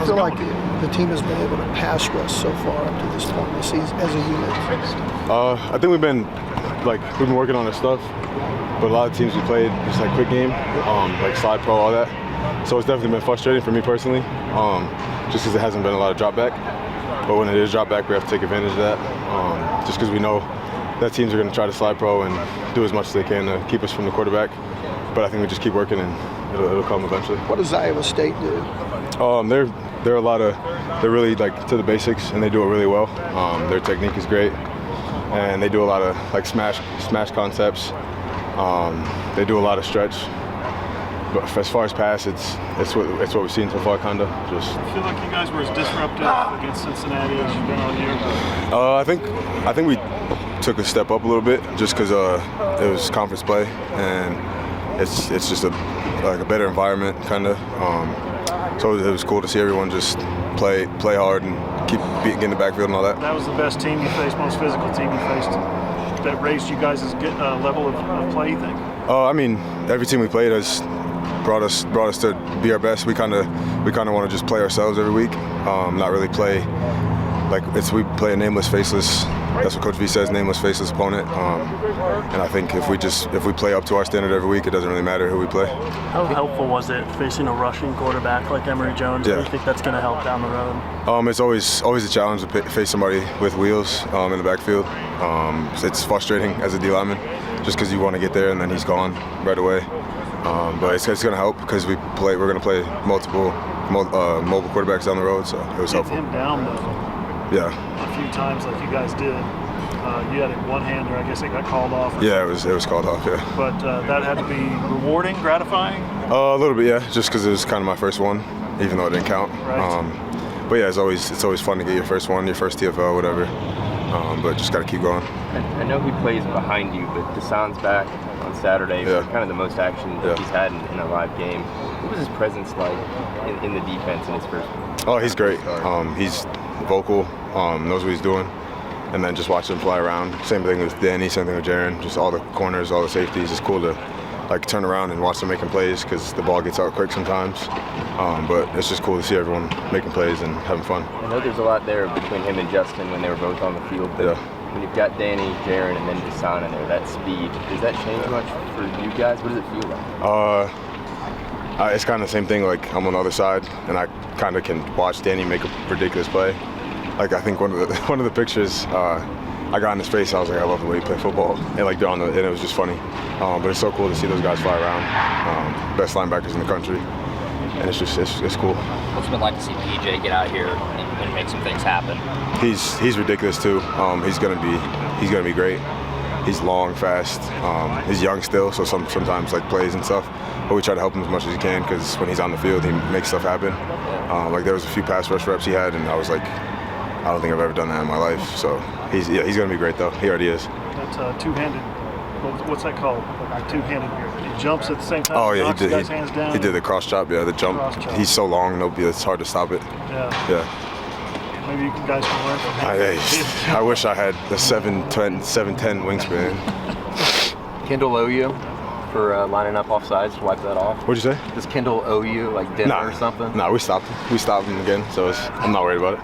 you feel like the team has been able to pass rush so far up to this point in the season as a unit? I think we've been working on our stuff, but a lot of teams we played just like quick game, like slide pro, all that. So it's definitely been frustrating for me personally, just because it hasn't been a lot of drop back. But when it is drop back, we have to take advantage of that, just because we know that teams are going to try to slide pro and do as much as they can to keep us from the quarterback. But I think we just keep working and it'll come eventually. What does Iowa State do? They're really like to the basics, and they do it really well. Their technique is great, and they do a lot of like smash concepts. They do a lot of stretch. But as far as pass, it's what we've seen so far, kind of. Just. I feel like you guys were as disruptive against Cincinnati as you've been all year. I think we took a step up a little bit just because it was conference play, and it's just a better environment, kind of. So it was cool to see everyone just play hard and keep getting in the backfield and all that. That was the best team you faced, most physical team you faced. That raised you guys' level of play, you think? I mean, every team we played has brought us to be our best. We kind of want to just play ourselves every week, not really play like we play a nameless, faceless. That's what Coach V says, nameless, faceless opponent. And I think if we play up to our standard every week, it doesn't really matter who we play. How helpful was it facing a rushing quarterback like Emory Jones? Yeah. Do you think that's going to help down the road? It's always a challenge to face somebody with wheels in the backfield. It's frustrating as a D lineman, just because you want to get there and then he's gone right away. But it's going to help because we're going to play multiple mobile quarterbacks down the road, so it was helpful. Him down though. Yeah. A few times like you guys did. You had a one-hander, I guess it got called off. Yeah, it was called off, yeah. But that had to be rewarding, gratifying? A little bit, yeah, just because it was kind of my first one, even though it didn't count. Right. But yeah, it's always fun to get your first one, your first TFL, whatever. But just got to keep going. I know he plays behind you, but Deshaun's back on Saturday for kind of the most action that he's had in a live game. What was his presence like in the defense in his first? Oh, he's great. He's vocal, knows what he's doing, and then just watching him fly around. Same thing with Danny, same thing with Jaron. Just all the corners, all the safeties. It's cool to like turn around and watch them making plays because the ball gets out quick sometimes. But it's just cool to see everyone making plays and having fun. I know there's a lot there between him and Justin when they were both on the field. But when you've got Danny, Jaron, and then Deshaun in there, that speed, does that change much for you guys? What does it feel like? It's kind of the same thing. Like I'm on the other side, and I kind of can watch Danny make a ridiculous play. Like I think one of the pictures I got in his face, I was like, I love the way he played football, and like and it was just funny. But it's so cool to see those guys fly around. Best linebackers in the country, and it's cool. What's it been like to see PJ get out here and make some things happen? He's ridiculous too. He's gonna be great. He's long, fast. He's young still, so sometimes like plays and stuff. But we try to help him as much as he can because when he's on the field, he makes stuff happen. Like there was a few pass rush reps he had, and I was like, I don't think I've ever done that in my life. So he's gonna be great though. He already is. That's two-handed. What's that called? Like two-handed. He jumps at the same time. Oh yeah, knocks he did. Hands down. He did the cross chop. Yeah, the jump. He's so long, it's hard to stop it. Yeah. Maybe you guys can learn from him. I wish I had the 7'10" wingspan. Kendall owe you for lining up off sides to wipe that off? What'd you say? Does Kendall owe you like dinner or something? Nah, we stopped him. We stopped him again, so I'm not worried about it.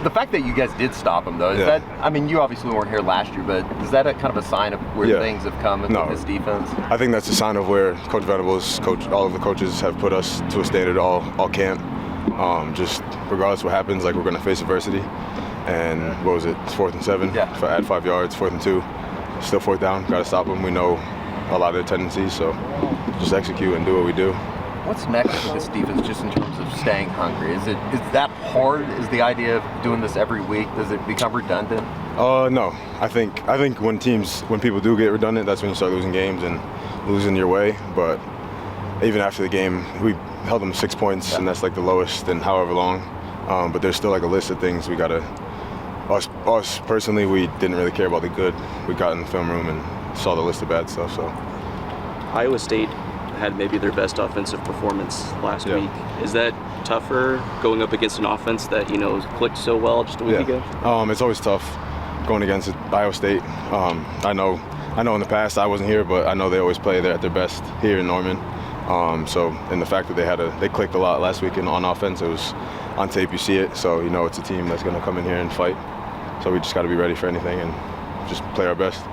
The fact that you guys did stop him, though, is that, I mean, you obviously weren't here last year, but is that kind of a sign of where things have come in this defense? I think that's a sign of where Coach Venables, all of the coaches have put us to a standard all camp. Just regardless of what happens, like we're going to face adversity. And what was it? It's 4th and 7. Yeah. At 5 yards, 4th and 2. Still 4th down. Got to stop them. We know a lot of their tendencies, so just execute and do what we do. What's next for this defense, just in terms of staying hungry? Is that hard? Is the idea of doing this every week? Does it become redundant? No. I think when people do get redundant, that's when you start losing games and losing your way. But even after the game, we held them 6 points, and that's like the lowest in however long. But there's still like a list of things we gotta. Us personally, we didn't really care about the good. We got in the film room and saw the list of bad stuff. So Iowa State had maybe their best offensive performance last week. Is that tougher going up against an offense that clicked so well just a week ago? It's always tough going against Iowa State. I know in the past I wasn't here, but I know they always play at their best here in Norman, And the fact that they clicked a lot last week on offense, it was on tape, you see it. So you know it's a team that's going to come in here and fight. So we just got to be ready for anything and just play our best.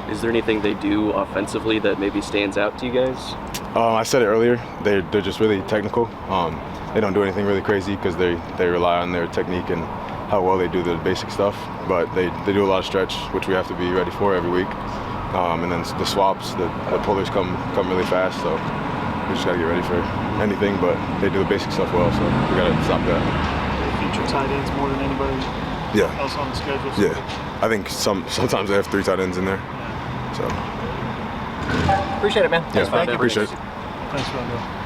Is there anything they do offensively that maybe stands out to you guys? I said it earlier. They're just really technical. They don't do anything really crazy because they rely on their technique and how well they do the basic stuff. But they do a lot of stretch, which we have to be ready for every week. And then the swaps, the pullers come really fast. So we just got to get ready for anything. But they do the basic stuff well, so we got to stop that. They feature tight ends more than anybody else on the schedule. So Yeah. I think sometimes they have 3 tight ends in there. So Appreciate it, man. yeah, Thank you. appreciate it. thanks, Rondell.